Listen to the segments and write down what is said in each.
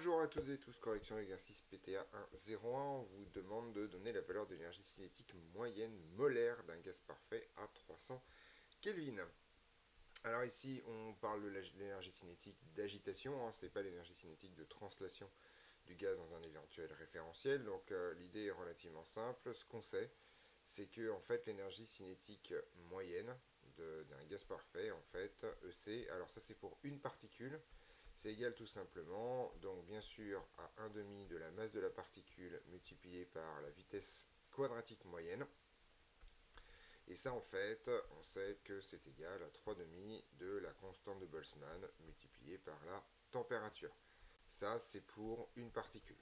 Bonjour à toutes et tous, correction l'exercice PTA 1.01, on vous demande de donner la valeur de l'énergie cinétique moyenne molaire d'un gaz parfait à 300 Kelvin. Alors ici on parle de l'énergie cinétique d'agitation, c'est pas l'énergie cinétique de translation du gaz dans un éventuel référentiel, donc l'idée est relativement simple. Ce qu'on sait, c'est que en fait l'énergie cinétique moyenne d'un gaz parfait, en fait EC, alors ça c'est pour une particule, c'est égal tout simplement, donc bien sûr, à 1 demi de la masse de la particule multiplié par la vitesse quadratique moyenne. Et ça, en fait, on sait que c'est égal à 3 demi de la constante de Boltzmann multipliée par la température. Ça, c'est pour une particule.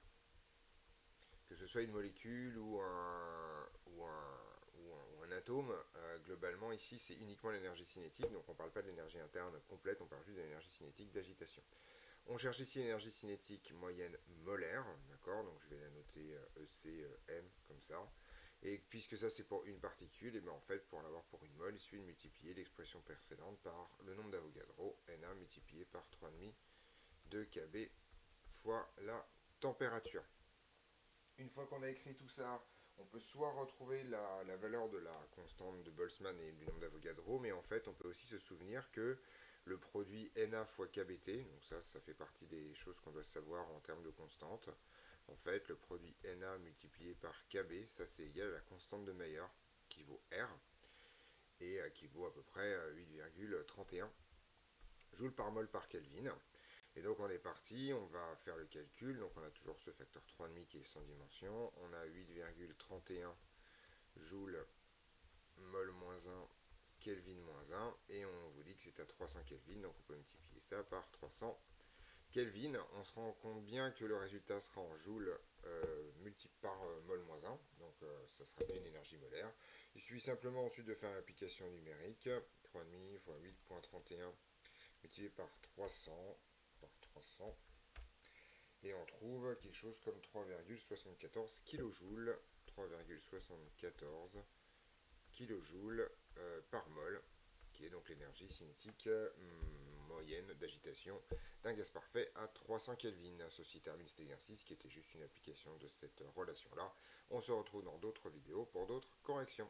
Que ce soit une molécule ou un atome, globalement, ici, c'est uniquement l'énergie cinétique, donc on ne parle pas de l'énergie interne complète, on parle juste de l'énergie cinétique d'agitation. On cherche ici l'énergie cinétique moyenne molaire, d'accord, donc je vais la noter ECM comme ça. Et puisque ça c'est pour une particule, et bien en fait pour l'avoir pour une mole, il suffit de multiplier l'expression précédente par le nombre d'Avogadro, Na multiplié par 3,5 de Kb fois la température. Une fois qu'on a écrit tout ça, on peut soit retrouver la valeur de la constante de Boltzmann et du nombre d'Avogadro, mais en fait on peut aussi se souvenir que le produit Na fois KBT, donc ça fait partie des choses qu'on doit savoir en termes de constante. En fait, le produit Na multiplié par Kb, ça c'est égal à la constante de Mayer, qui vaut R, et qui vaut à peu près 8,31 joules par mol par Kelvin. Et donc on est parti, on va faire le calcul, donc on a toujours ce facteur 3,5 qui est sans dimension, on a 8,31 joules mol moins 1 Kelvin moins 1, et on vous dit que c'est à 300 Kelvin, donc on peut multiplier ça par 300 Kelvin. On se rend compte bien que le résultat sera en joules multiplié par mol moins 1, donc ça sera bien une énergie molaire. Il suffit simplement ensuite de faire l'application numérique, 3,5 fois 8,31 multiplié par 300, et on trouve quelque chose comme 3,74 kJ, 3,74 kJ par mol, qui est donc l'énergie cinétique moyenne d'agitation d'un gaz parfait à 300 Kelvin. Ceci termine cet exercice qui était juste une application de cette relation-là. On se retrouve dans d'autres vidéos pour d'autres corrections.